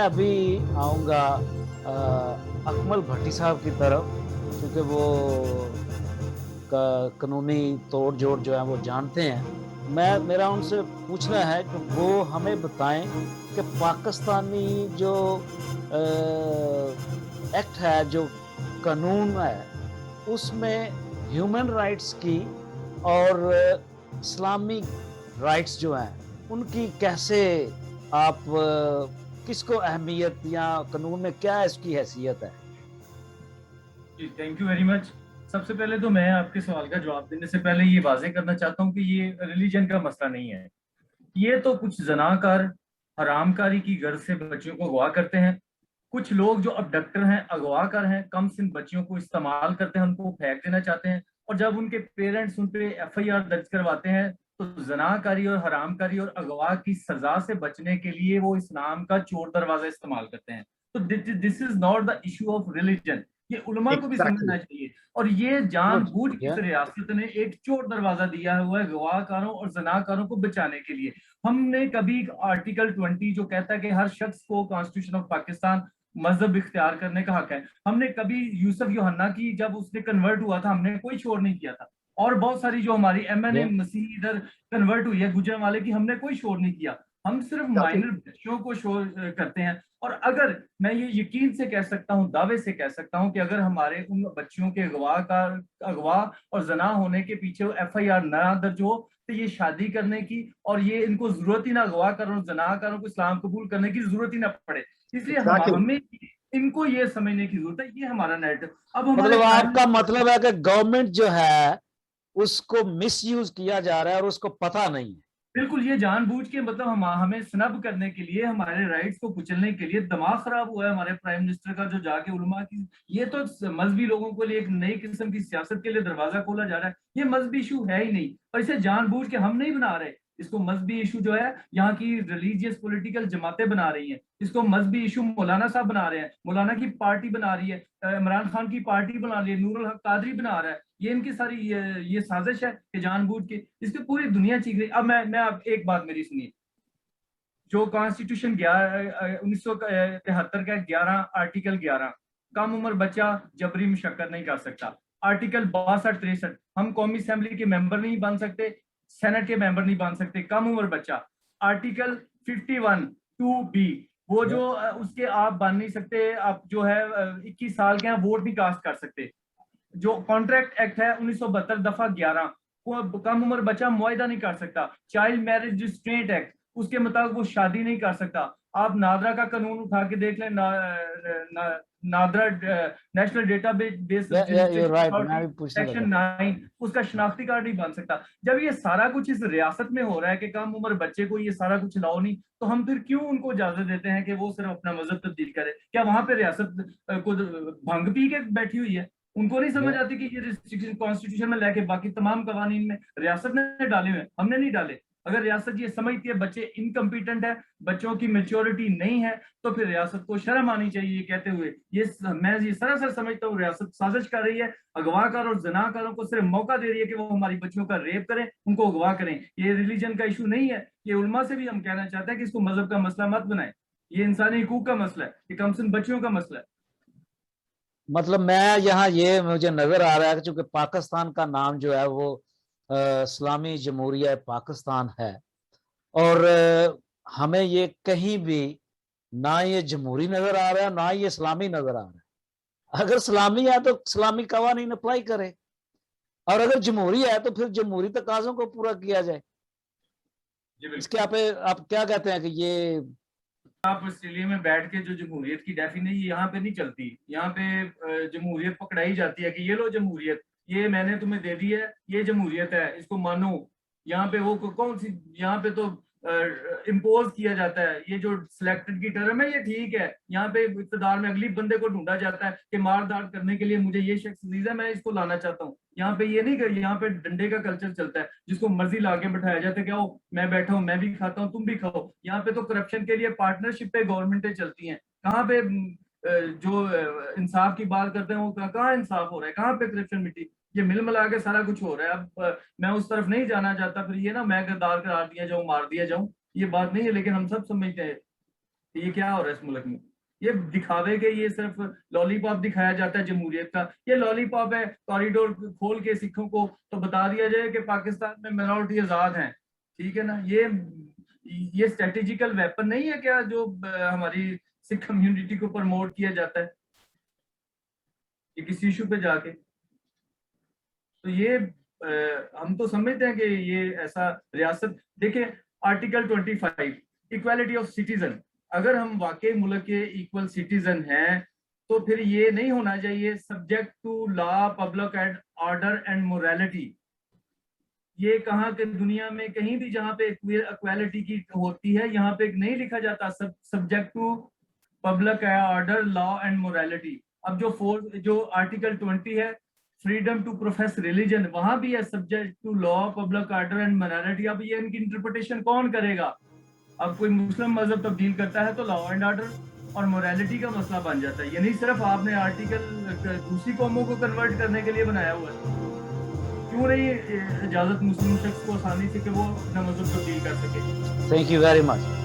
अभी आऊँगा अकमल भट्टी साहब की तरफ, क्योंकि वो कानूनी तोड़ जोड़ जो है वो जानते हैं। मेरा उनसे पूछना है कि वो हमें बताएं कि पाकिस्तानी जो एक्ट है, जो कानून है, उसमें ह्यूमन राइट्स की और इस्लामिक राइट्स जो हैं उनकी कैसे आप किसको अहमियत, या कानून में क्या इसकी हैसियत है? जी, थैंक यू वेरी मच। सबसे पहले तो मैं आपके सवाल का जवाब देने से पहले ये वाजे करना चाहता हूँ कि ये रिलीजन का मसला नहीं है। ये तो कुछ जनाकार हरामकारी की गर्ज से बच्चियों को अगवा करते हैं। कुछ लोग जो अबडक्टर हैं, अगवाकर हैं, कम सिन बच्चियों को इस्तेमाल करते हैं, उनको फेंक देना चाहते हैं। और जब उनके पेरेंट्स उन पे एफआईआर दर्ज करवाते हैं तो जनाकारी और हरामकारी और अगवा की सजा से बचने के लिए वो इस्लाम का चोर दरवाजा इस्तेमाल करते हैं। तो this is not the issue of religion. ये उलमा को भी एग्जैक्टली। समझना चाहिए। और ये गुड। जानबूझ के इस या रियासत ने एक चोर दरवाजा दिया हुआ है गवाहकारों और जनाकारों को बचाने के लिए। हमने कभी आर्टिकल 20 जो कहता है कि हर शख्स को कॉन्स्टिट्यूशन ऑफ पाकिस्तान मजहब इख्तियार करने का हक है, हमने कभी यूसुफ योहन्ना की जब उसने कन्वर्ट हुआ था हमने कोई शोर नहीं किया था। और बहुत सारी जो हमारी एमएनए या मसीह इधर कन्वर्ट हुई है गुजरांवाले की, हमने कोई शोर नहीं किया। हम सिर्फ एग्जैक्टली। माइनर बच्चों को शोर करते हैं। और अगर मैं ये यकीन से कह सकता हूँ, दावे से कह सकता हूँ कि अगर हमारे उन बच्चियों के अगवा और जना होने के पीछे एफआईआर ना दर्ज हो तो ये शादी करने की और ये इनको जरूरत ही ना, अगवा करो जनाकारों को इस्लाम कबूल करने की जरूरत ही ना पड़े। इसलिए एग्जैक्टली। हमें इनको ये समझने की जरूरत है, ये हमारा नैरेटिव। अब हमारे मतलब प्राइम आपका मतलब है कि गवर्नमेंट जो है उसको मिसयूज किया जा रहा है और उसको पता नहीं है। बिल्कुल, ये जानबूझ के मतलब हमें स्नब करने के लिए, हमारे राइट्स को कुचलने के लिए दिमाग खराब हुआ है हमारे प्राइम मिनिस्टर का, जो जाके उलमा की ये तो मजहबी लोगों के लिए एक नई किस्म की सियासत के लिए दरवाजा खोला जा रहा है। ये मजहबी इशू है ही नहीं और इसे जानबूझ के हम नहीं बना रहे। इसको मजहबी इशू जो है यहाँ की रिलीजियस पॉलिटिकल जमातें बना रही हैं। इसको मजहबी इशू मौलाना साहब बना रहे हैं, मौलाना की पार्टी बना रही है, इमरान खान की पार्टी बना रही है, नूरुल हक कादरी बना रहा है। ये इनकी सारी ये साजिश है कि जानबूझ के इसकी पूरी दुनिया चीख रही। अब मैं आप एक बात मेरी सुनिए। जो कॉन्स्टिट्यूशन 1973 का 11 आर्टिकल 11, कम उम्र बच्चा जबरी मुशक्कत नहीं कर सकता। आर्टिकल 62 63, हम कौमी असेंबली के मेंबर नहीं बन सकते, सेनेट के मेंबर नहीं बन सकते, कम उम्र बच्चा। आर्टिकल 51 2B, वो या जो उसके आप बन नहीं सकते, आप जो है 21 साल के हैं, वोट नहीं कास्ट कर सकते। जो कॉन्ट्रैक्ट एक्ट है 1972 दफा 11, वो कम उम्र बच्चा मुआहदा नहीं कर सकता। चाइल्ड मैरिज रिस्ट्रेंट एक्ट, उसके मुताबिक वो शादी नहीं कर सकता। आप नादरा का कानून उठा के देख लें, नादरा नेशनल डेटा बेस ये रजिस्ट्रेशन राइट, मैं अथॉरिटी, भी पूछने सेक्शन लगा था। 9, उसका शनाख्ती कार्ड नहीं बन सकता। जब ये सारा कुछ इस रियासत में हो रहा है कि कम उम्र बच्चे को ये सारा कुछ लाओ नहीं, तो हम फिर क्यों उनको इजाजत देते हैं कि वो सिर्फ अपना मजहब तब्दील करे? क्या वहां पे रियासत को भंग पी के बैठी हुई है? उनको नहीं समझ या आती कि ये रिस्ट्रिक्शन कॉन्स्टिट्यूशन में लेके बाकी तमाम कवानीन में रियासत ने डाले हुए हैं, हमने नहीं डाले। अगर रियासत ये समझती है बच्चे इनकम्पिटेंट है, बच्चों की मेच्योरिटी नहीं है, तो फिर रियासत को शर्म आनी चाहिए ये कहते हुए। मैं ये सरासर समझता हूँ रियासत साजिश कर रही है, अगवाकार और जनाकारों को सिर्फ मौका दे रही है कि वो हमारी बच्चियों का रेप करें, उनको अगवा करें। ये रिलीजन का इशू नहीं है। ये उलमा से भी हम कहना चाहते हैं कि इसको मजहब का मसला मत बनाए। ये इंसानी हकूक का मसला है, ये कम से कम बच्चियों का मसला है। मतलब मैं यहाँ ये मुझे नजर आ रहा है कि चूंकि पाकिस्तान का नाम जो है वो इस्लामी जमहूरिया पाकिस्तान है, और हमें ये कहीं भी ना ये जमहूरी नजर आ रहा है ना ये इस्लामी नजर आ रहा है। अगर इस्लामी है तो इस्लामी कवानीन अप्लाई करे, और अगर जमहूरी है तो फिर जमहूरी तकाजों को पूरा किया जाए। जी इसके बिल्कुल। आप क्या कहते हैं कि ये? आप ऑस्ट्रेलिया में बैठ के जो जमहूरियत की डेफिनेशन यहाँ पे नहीं चलती। यहाँ पे जमहूरियत पकड़ाई जाती है कि ये लो जमहूरियत, ये मैंने तुम्हें दे दी है, ये जमहूरियत है, इसको मानो। यहाँ पे वो कौन सी, यहाँ पे तो इम्पोज किया जाता है। ये जो सिलेक्टेड की टर्म है ये ठीक है, यहाँ पे इक़्तिदार में अगली बंदे को ढूंढा जाता है कि मार धाड़ करने के लिए मुझे ये शख्स अजीज है, मैं इसको लाना चाहता हूँ। यहाँ पे ये नहीं कर, यहाँ पे डंडे का कल्चर चलता है, जिसको मर्जी लाके बैठाया जाता है कि आओ मैं बैठा हूँ, मैं भी खाता हूँ, तुम भी खाओ। यहाँ पे तो करप्शन के लिए पार्टनरशिप पे गवर्नमेंटें चलती हैं। कहाँ पे जो इंसाफ की बात करते हैं वो कहाँ इंसाफ हो रहा है, कहाँ पे करप्शन मिट्टी? ये मिल मिला के सारा कुछ हो रहा है। अब मैं उस तरफ नहीं जाना चाहता, फिर ये ना मैं गद्दार करार दिया जाऊं, मार दिया जाऊं, ये बात नहीं है, लेकिन हम सब समझते हैं। ये क्या हो रहा है इस मुल्क में? ये दिखावे के, ये सिर्फ लॉलीपॉप दिखाया जाता है जमहूरियत का। ये लॉलीपॉप है, कॉरिडोर खोल के सिखों को तो बता दिया जाए कि पाकिस्तान में माइनॉरिटी आजाद हैं, ठीक है ना। ये स्ट्रेटेजिकल वेपन नहीं है क्या जो हमारी सिख कम्युनिटी को प्रमोट किया जाता है ये किसी इशू पे जाके? तो ये हम तो समझते हैं कि ये ऐसा रियासत, देखिए आर्टिकल 25 इक्वालिटी ऑफ सिटीजन, अगर हम वाकई मुल्क के इक्वल सिटीजन हैं तो फिर ये नहीं होना चाहिए subject to law, public and order and morality. ये कहाँ के दुनिया में कहीं भी जहाँ पे इक्वालिटी की होती है यहाँ पे नहीं लिखा जाता subject to public order, law and morality. अब जो आर्टिकल 20 है, फ्रीडम टू प्रोफेस रिलीजन, वहां भी है subject to law, public order and morality. अब ये इनकी इंटरप्रिटेशन कौन करेगा? अब कोई मुस्लिम मजहब तब्दील करता है तो लॉ एंड ऑर्डर और मोरालिटी का मसला बन जाता है। ये नहीं सिर्फ आपने आर्टिकल दूसरी कौमों को कन्वर्ट करने के लिए बनाया हुआ है। क्यों नहीं इजाजत मुस्लिम शख्स को आसानी से कि वो अपना मजहब तब्दील कर सके? Thank you very much.